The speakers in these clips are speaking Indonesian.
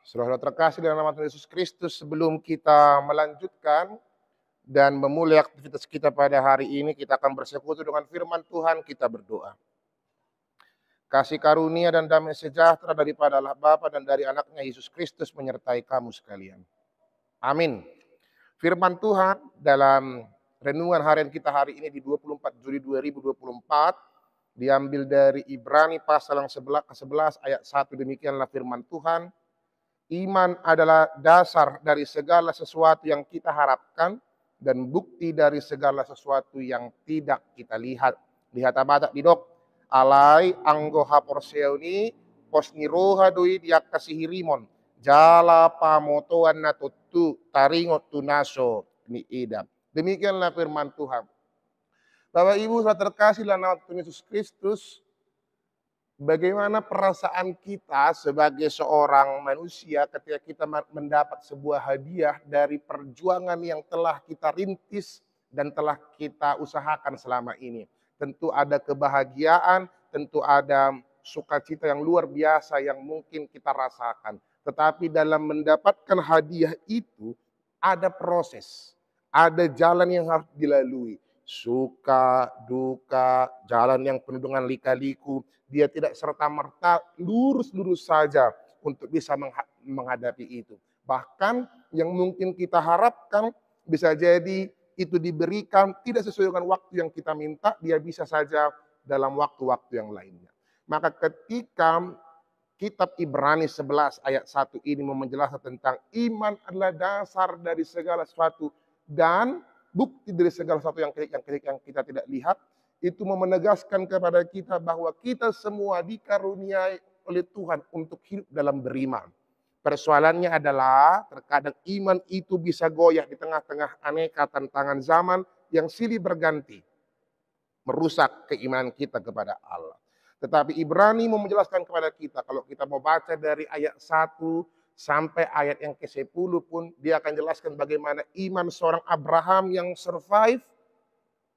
Saudara terkasih dalam nama Tuhan Yesus Kristus, sebelum kita melanjutkan dan memulai aktivitas kita pada hari ini, kita akan bersekutu dengan firman Tuhan, kita berdoa. Kasih karunia dan damai sejahtera daripada Allah Bapa dan dari anaknya Yesus Kristus menyertai kamu sekalian. Amin. Firman Tuhan dalam renungan harian kita hari ini di 24 Juli 2024 diambil dari Ibrani pasal yang ke-11 ayat 1. Demikianlah firman Tuhan. Iman adalah dasar dari segala sesuatu yang kita harapkan dan bukti dari segala sesuatu yang tidak kita lihat. Lihat apa di dok? Alai anggo haporseuni posniroha doi dia kasihirimon. Jala pamotoan natutu taringot tunaso ni idam. Demikianlah firman Tuhan. Bapak Ibu saudara terkasih dalam nama Tuhan Yesus Kristus, bagaimana perasaan kita sebagai seorang manusia ketika kita mendapat sebuah hadiah dari perjuangan yang telah kita rintis dan telah kita usahakan selama ini. Tentu ada kebahagiaan, tentu ada sukacita yang luar biasa yang mungkin kita rasakan. Tetapi dalam mendapatkan hadiah itu ada proses, ada jalan yang harus dilalui. Suka, duka, jalan yang penuh dengan lika-liku. Dia tidak serta-merta lurus-lurus saja untuk bisa menghadapi itu. Bahkan yang mungkin kita harapkan bisa jadi itu diberikan tidak sesuai dengan waktu yang kita minta, dia bisa saja dalam waktu-waktu yang lainnya. Maka ketika kitab Ibrani 11 ayat 1 ini menjelaskan tentang iman adalah dasar dari segala sesuatu dan bukti dari segala sesuatu yang kita tidak lihat, itu menegaskan kepada kita bahwa kita semua dikaruniai oleh Tuhan untuk hidup dalam beriman. Persoalannya adalah terkadang iman itu bisa goyah di tengah-tengah aneka tantangan zaman yang silih berganti, merusak keimanan kita kepada Allah. Tetapi Ibrani mau menjelaskan kepada kita, kalau kita mau baca dari ayat 1 sampai ayat yang ke-10 pun, dia akan jelaskan bagaimana iman seorang Abraham yang survive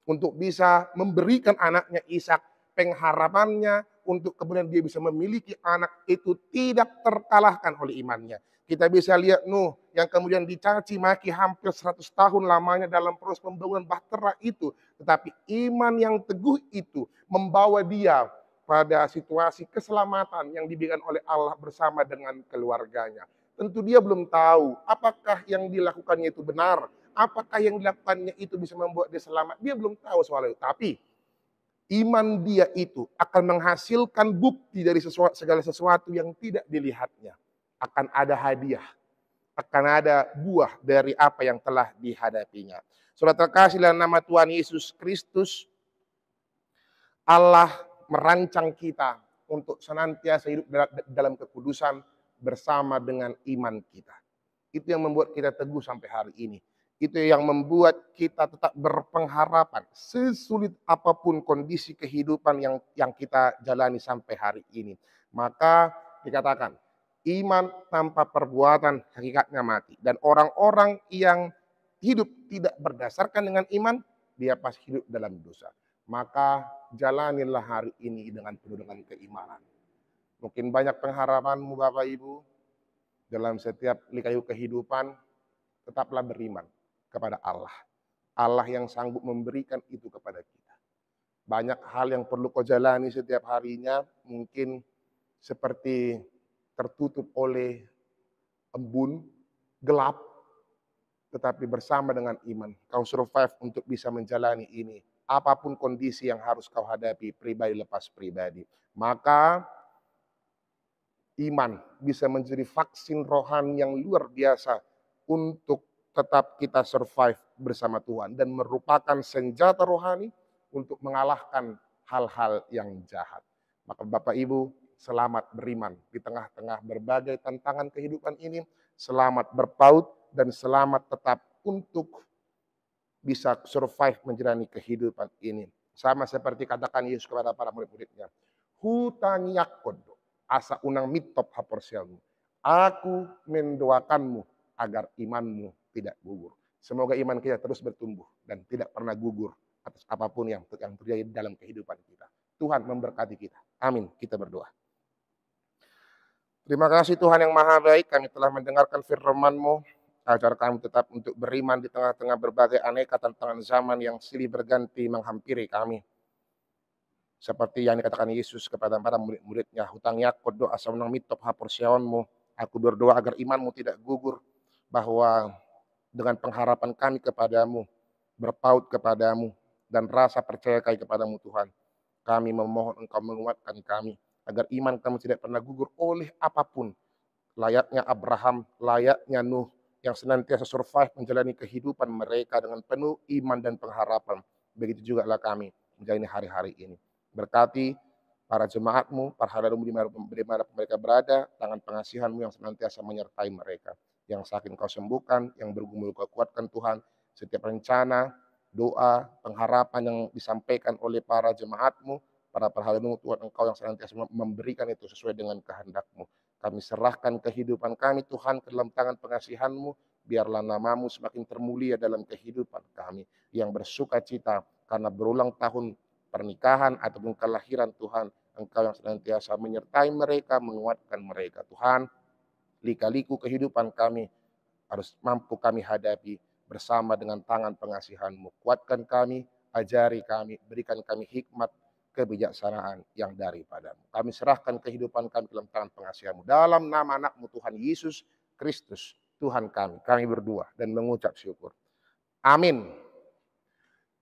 untuk bisa memberikan anaknya Ishak, pengharapannya untuk kemudian dia bisa memiliki anak itu tidak terkalahkan oleh imannya. Kita bisa lihat Nuh yang kemudian dicaci maki hampir 100 tahun lamanya dalam proses pembangunan bahtera itu. Tetapi iman yang teguh itu membawa dia pada situasi keselamatan yang diberikan oleh Allah bersama dengan keluarganya. Tentu dia belum tahu apakah yang dilakukannya itu benar, apakah yang dilakukannya itu bisa membuat dia selamat. Dia belum tahu soal itu. Tapi iman dia itu akan menghasilkan bukti dari segala sesuatu yang tidak dilihatnya. Akan ada hadiah, akan ada buah dari apa yang telah dihadapinya. Saudara terkasih dalam nama Tuhan Yesus Kristus, Allah merancang kita untuk senantiasa hidup dalam kekudusan bersama dengan iman kita. Itu yang membuat kita teguh sampai hari ini. Itu yang membuat kita tetap berpengharapan sesulit apapun kondisi kehidupan yang kita jalani sampai hari ini. Maka dikatakan, iman tanpa perbuatan hakikatnya mati. Dan orang-orang yang hidup tidak berdasarkan dengan iman, dia pasti hidup dalam dosa. Maka jalanilah hari ini dengan penuh dengan keimanan. Mungkin banyak pengharapanmu Bapak Ibu, dalam setiap lika-liku kehidupan, tetaplah beriman kepada Allah. Allah yang sanggup memberikan itu kepada kita. Banyak hal yang perlu kau jalani setiap harinya, mungkin seperti tertutup oleh embun, gelap, tetapi bersama dengan iman, kau survive untuk bisa menjalani ini. Apapun kondisi yang harus kau hadapi, pribadi lepas pribadi. Maka iman bisa menjadi vaksin rohani yang luar biasa untuk tetap kita survive bersama Tuhan dan merupakan senjata rohani untuk mengalahkan hal-hal yang jahat. Maka Bapak Ibu, selamat beriman di tengah-tengah berbagai tantangan kehidupan ini. Selamat berpaut dan selamat tetap untuk bisa survive menjalani kehidupan ini. Sama seperti katakan Yesus kepada para murid-muridnya. Hutangiakodo. Asa unang mitop haporselmu. Aku mendoakanmu agar imanmu tidak gugur. Semoga iman kita terus bertumbuh dan tidak pernah gugur atas apapun yang terjadi dalam kehidupan kita. Tuhan memberkati kita. Amin. Kita berdoa. Terima kasih Tuhan yang Maha Baik, kami telah mendengarkan firman-Mu, agar kami tetap untuk beriman di tengah-tengah berbagai aneka tantangan zaman yang silih berganti menghampiri kami. Seperti yang dikatakan Yesus kepada para murid-muridnya, hutang yakut doa saunang mitop hapur sionmu. Aku berdoa agar imanmu tidak gugur, bahwa dengan pengharapan kami kepadamu, berpaut kepadamu, dan rasa percaya kami kepadamu Tuhan. Kami memohon Engkau menguatkan kami, agar iman kami tidak pernah gugur oleh apapun. Layaknya Abraham, layaknya Nuh, yang senantiasa survive menjalani kehidupan mereka dengan penuh iman dan pengharapan. Begitu juga lah kami menjalani hari-hari ini. Berkati para jemaat-Mu, para hadirat-Mu di mana mereka berada, tangan pengasihan-Mu yang senantiasa menyertai mereka. Yang sakit Engkau sembuhkan, yang bergumul Engkau kuatkan Tuhan. Setiap rencana, doa, pengharapan yang disampaikan oleh para jemaat-Mu, para hadirat-Mu Tuhan, Engkau yang senantiasa memberikan itu sesuai dengan kehendak-Mu. Kami serahkan kehidupan kami Tuhan ke dalam tangan pengasihan-Mu, biarlah nama-Mu semakin termulia dalam kehidupan kami, yang bersuka cita karena berulang tahun pernikahan ataupun kelahiran Tuhan, Engkau yang senantiasa menyertai mereka, menguatkan mereka. Tuhan, lika-liku kehidupan kami harus mampu kami hadapi bersama dengan tangan pengasihan-Mu. Kuatkan kami, ajari kami, berikan kami hikmat, kebijaksanaan yang daripada-Mu. Kami serahkan kehidupan kami dalam tangan pengasihan-Mu. Dalam nama anak-Mu Tuhan Yesus Kristus, Tuhan kami berdoa dan mengucap syukur. Amin.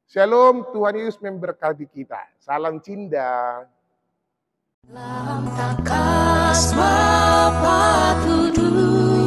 Shalom, Tuhan Yesus memberkati kita. Salam cinta. Dalam takas Bapa Tuduh.